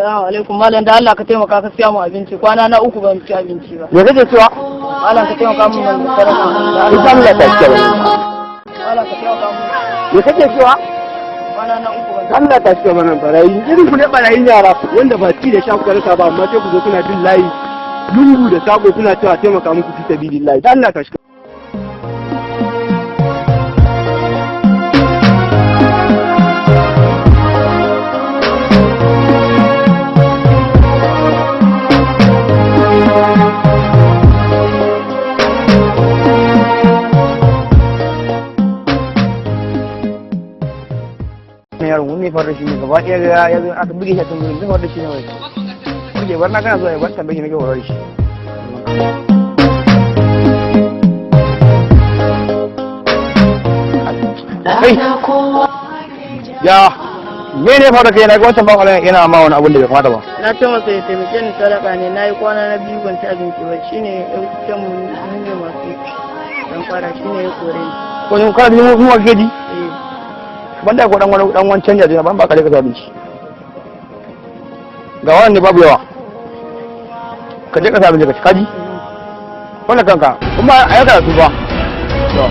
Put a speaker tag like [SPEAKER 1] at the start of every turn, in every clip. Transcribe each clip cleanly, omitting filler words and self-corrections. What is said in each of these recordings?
[SPEAKER 1] Assalamu alaikum malam, da Allah ka taimaka ka siya mu abinci, kwana na 3 ban ci abinci ba.
[SPEAKER 2] Me kake cewa?
[SPEAKER 1] Malam ka taimaka mun da sarrafa.
[SPEAKER 2] Insha Allah ta ce wani.
[SPEAKER 1] Malam ka taimaka mun.
[SPEAKER 2] Me kake cewa?
[SPEAKER 1] Kwana na 3 ban.
[SPEAKER 2] Allah ta ce mana barayi. Irin ku ne barayin yara wanda ba ci da sha ku rasa ba, amma sai ku zo kuna bin layi lungu da sako kuna cewa taimaka muku fi sabilillahi. Allah ta shi. yaron wani fara shi ne gaba ɗaya ya zo aka buge shi a tungurin zai fara shi ne wai kuke bar na kana zuwa ya bar tambaye na gaba shi ya me ne fara kai na ga wancan ba yana ma wani abin da bai kamata ba
[SPEAKER 1] Na ce masa ya taimake ni sadaka ne, na yi kwana na 2 ban ci abinci ba, shine ya wuce mu ne masu dan fara shine ya kore ni.
[SPEAKER 2] ko ne kana mu gaji banda ko dan wani canja da ban ba ka rika abinci ga wannan ne babu yawa ka je ka sa abinci ka kaji wannan kanka kuma a yaka su ba to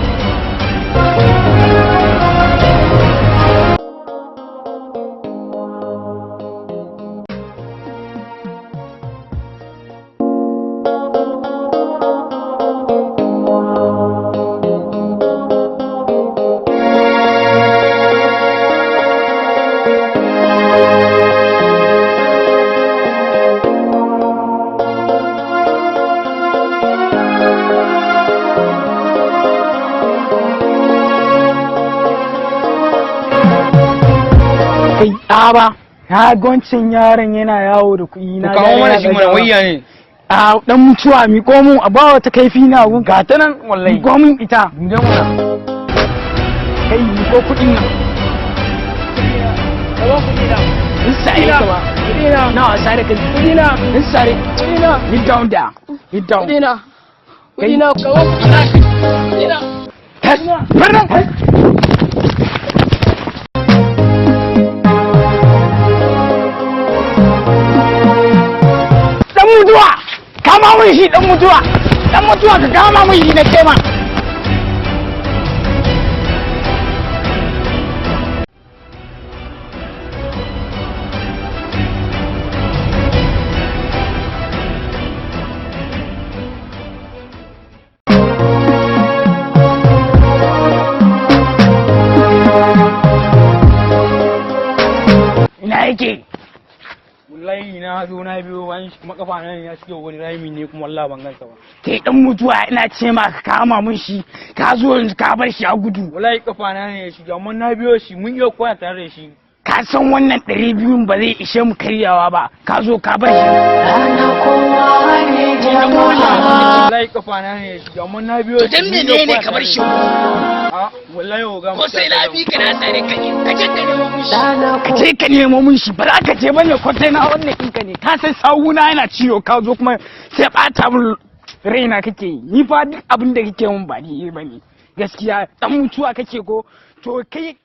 [SPEAKER 3] ba ya goncin yaron yana yawo da kuɗi na
[SPEAKER 2] kawo mana shi mana wayya ne
[SPEAKER 3] a dan mutuwa mi ko mu a bawa ta kaifi na gun ga ta nan wallahi ko mun ita
[SPEAKER 2] inda mana
[SPEAKER 3] kai mi ko kuɗin nan kawo kuɗi na insare ka ba kuɗi na na sare ka kuɗi na insare kuɗi na hit down there hit down
[SPEAKER 1] Kuɗi na kawo kuɗi na
[SPEAKER 3] Pardon. Mutuwa kama mun shi dan mutuwa ka kama mun shi na kema ina yake wallahi na zo na biyo bayan shi kuma kafa nan ya shige wani rami ne kuma wallahi ban gansa ba kai dan mutuwa ina ce ma ka kama mun shi ka zo yanzu ka bar shi a gudu wallahi kafa nan ne ya shige amma na biyo shi mun yi koya tare da shi ka san wannan 200 ba zai ishe mu karyawa ba ka zo ka bar shi wallahi kafa nan ne ya shige amma na biyo shi dan menene ka bar shi wallahi oga ko sai labi ka na sare ka ne ka je ka nemo mun shi ka je ka nemo mun shi ba za ka je bane ko sai na wannan kinka ne ka sai sawuna yana ciwo ka zo kuma sai bata mun raina kake yi ni fa duk abin da kake mun ba ni bane gaskiya dan mutuwa kake ko to kai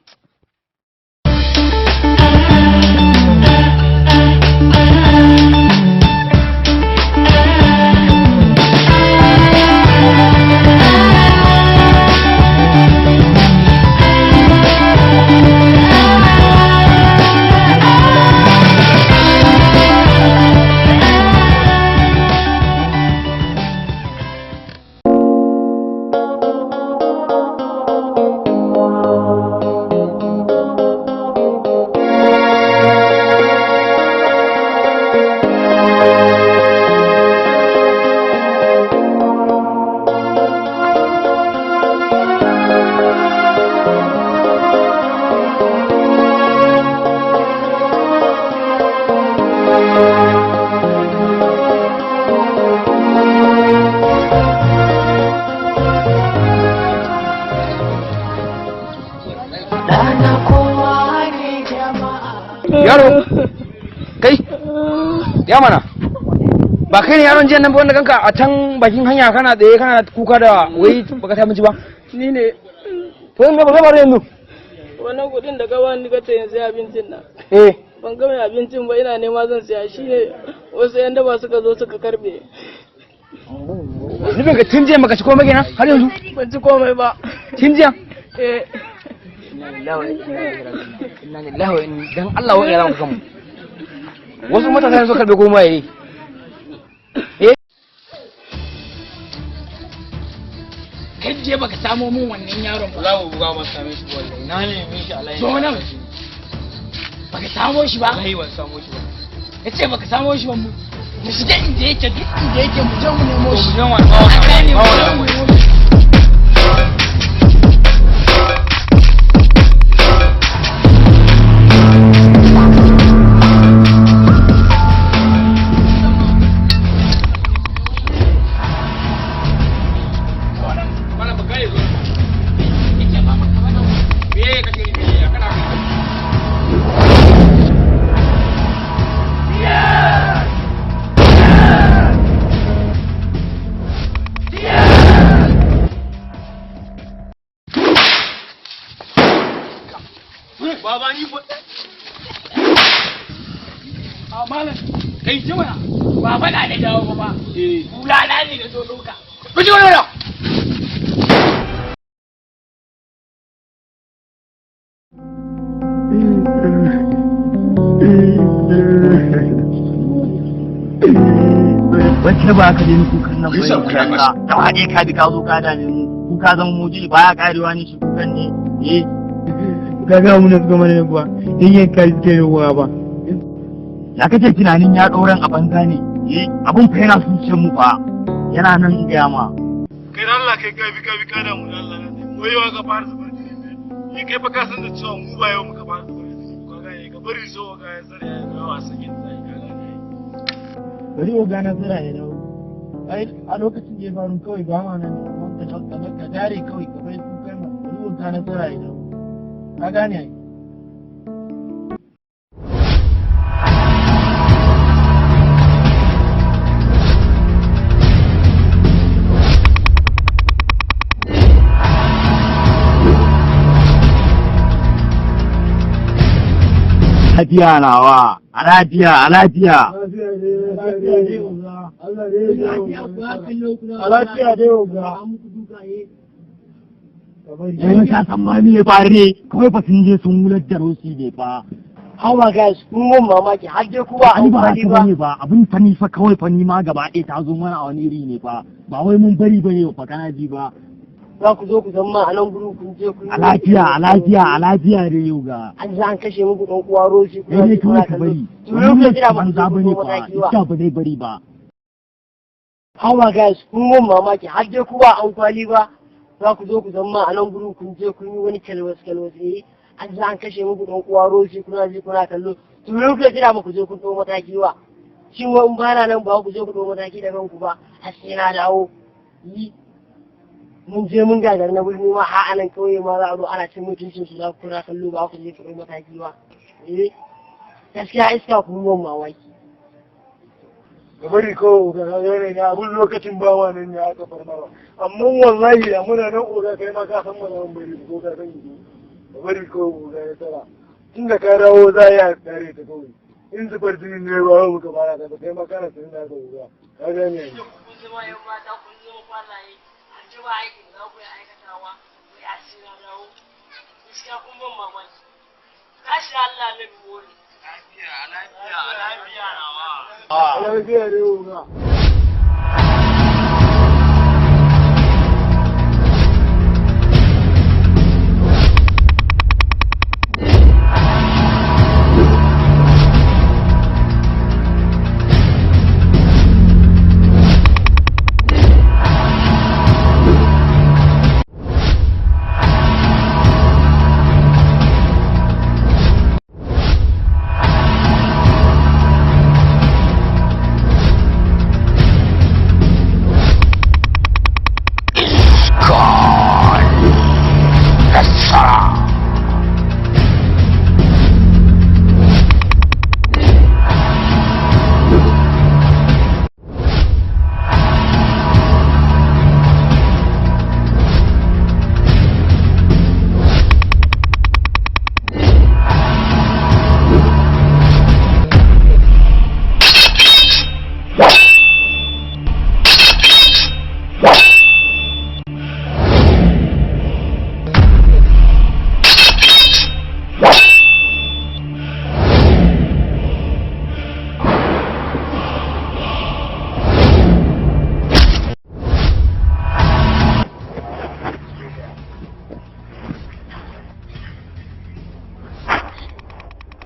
[SPEAKER 2] yaro kai ya mana ba kai ne yaron jiyan nan ba wanda kanka a can bakin hanya kana tsaye kana kuka da wai baka ta miji ba
[SPEAKER 1] Ni ne.
[SPEAKER 2] to me ba zama yanzu
[SPEAKER 1] Wannan kuɗin da gaban ni ka ce yanzu abincin nan. ban ga mai abincin ba, ina nema zan siya, shine wasu yan daba suka zo suka karbe.
[SPEAKER 2] Nufin ka tun jiya maka ci komai kenan har yanzu?
[SPEAKER 1] Ban ci komai ba.
[SPEAKER 2] Tun jiya?
[SPEAKER 1] Eh.
[SPEAKER 2] Inna lillahi wa inna dan Allah wa iyyakum kanmu. Wasu matasa su karbe goma yayi.
[SPEAKER 3] Kai je baka samo mun wannan yaron ba. Za mu buga ban same shi wallahi. Na neme shi alai. So nan. Baka samo shi ba? Ai ban samo shi ba. Yace baka samo shi ba mu. Mu shiga inda yake, duk inda yake mu je mu nemo shi. Mu je mu nemo shi. Baba ni ba. Malam, kai ji mana. Baba na da dawo ba. Bulala ne da zo doka. Ku ji wannan.
[SPEAKER 4] Wacce ba ka jini kukan nan bai ka ta haɗe ka bi ka zo ka da mu kuka zan muji ba ya karewa ne shi kukan ne
[SPEAKER 5] kaga mun suka mana kuwa in yin kai ke yawa ba
[SPEAKER 4] ya kace tunanin ya doran a banza ne abun fa yana suciyar mu fa yana nan ga ma
[SPEAKER 5] kai Allah kai ka da mu Allah ne mu yawa ka fara zubar ne kai fa ka san da cewa mu ba yau muka fara zubar ne kaga ne ka bari so ga ya tsare ya wasan yin sai kaga ne bari o gana tsara ya dawo ai a lokacin da ya faru kawai ba ma nan ka dare kawai ka bai kukan ma bari o gana tsara ya dawo ka gane ai
[SPEAKER 4] lafiya nawa a lafiya Yan sha tsammani ya faru ne kawai fa sun je sun wular da rosi ne fa.
[SPEAKER 1] Hawa guys, kun mun mamaki har dai kuwa
[SPEAKER 4] an ba ba abin fa ni fa kawai fa ni ma gaba ɗaya ta zo mana a wani iri ne fa ba wai mun bari bane fa kana ji ba.
[SPEAKER 1] Za ku zo ku zama a nan gurin kun je kun
[SPEAKER 4] a lafiya da yau ga.
[SPEAKER 1] An ji an kashe muku ɗan uwa rosi
[SPEAKER 4] kuma ne kawai ka bari. Wannan jira ban za bane fa ita ba zai bari ba.
[SPEAKER 1] Hawa guys, kun mun mamaki har dai kuwa an kwali ba. Za ku zo ku zama a nan gurin kun je kun yi wani kalwas an ji an kashe muku ɗan uwa rosi kuna je kuna kallo to me kuke jira ba ku je kun ɗau mataki ba shin wa in bana nan ba ku je ku ɗau mataki da kanku ba har sai na dawo yi mun je mun gagar na birni ma har anan kauye ma za a zo ana cin mutuncin su za ku kuna kallo ba ku je ku ɗau mataki ba gaskiya iska ku mun mamaki
[SPEAKER 5] da bari kawai ga yanayi ne abun lokacin ba wa nan ne aka farma amma wallahi da muna nan oga kai ma ka san mana mun bari ko ka san gido da bari kawai oga ya tsara tunda ka dawo za ya tare ta kawai in zubar jinin ne ba mu ka fara ka kai ma kana sanin da oga ka ga ne
[SPEAKER 1] kun zama yan mata kun zama kwallaye an ji ba aikin za ku yi aikatawa ku ya ci na dawo gaskiya kun ban mamaki kashi Allah na bori lafiya nawa
[SPEAKER 5] lafiya ne oga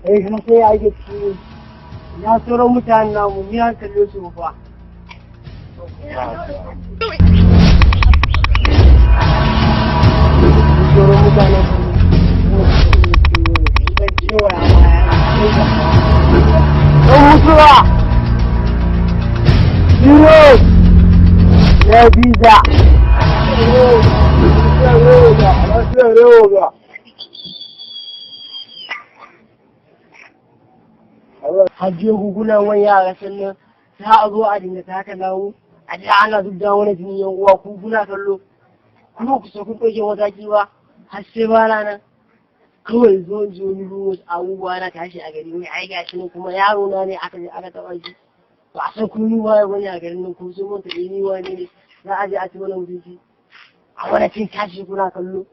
[SPEAKER 1] kuma sai ya ake cikin ya sauran mutanen namu ni an kalle su fa. Sauran mutanen don mutuwa Siress ya biza hajjiyo gugunan wani yara sannan za a zo a dinga ta haka dawo a ji ana duk da wani jini yan uwa kuna kallo kuma ku so kun ɗauke mataki ba har sai ba ranar kawai zo ni ruwa abubuwa na tashi a gari wai ai gashi ne kuma yaro na ne aka je aka taɓa shi ba a san kun yi waye wani a garin nan ko sun manta ni wani ne za a je a ci wani mutunci a wani cin tashi kuna kallo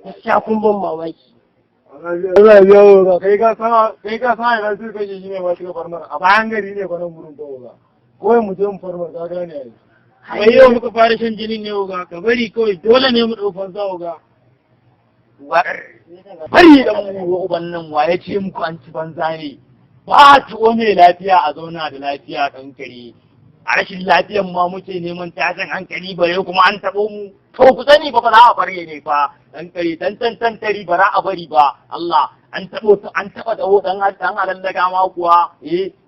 [SPEAKER 1] gaskiya kun ban mamaki.
[SPEAKER 5] Allah ya yawo ga kai ka sa ya rasu kai shi ne ma shiga farmar a bayan gari ne kwanan gurin ba ga kawai mu je mu farmar ka gane ai kai yau muka fara shan jinin ne ga ka bari kawai dole ne mu dau fansa ga
[SPEAKER 4] bari da mu uban nan wa ya ce muku an ci banza ne ba tuwo mai lafiya a zauna da lafiya kankare a rashin lafiyan ma muke neman tashin hankali bare kuma an taɓo mu to ku sani ba za a bare ne fa kankare tantari ba za a bari ba Allah an taɓa dawo dan alallaga ma kuwa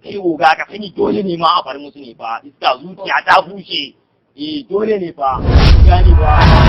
[SPEAKER 4] kai oga ka sani dole ne ma a bar musu ne fa iska zuciya ta bushe dole ne fa gani ba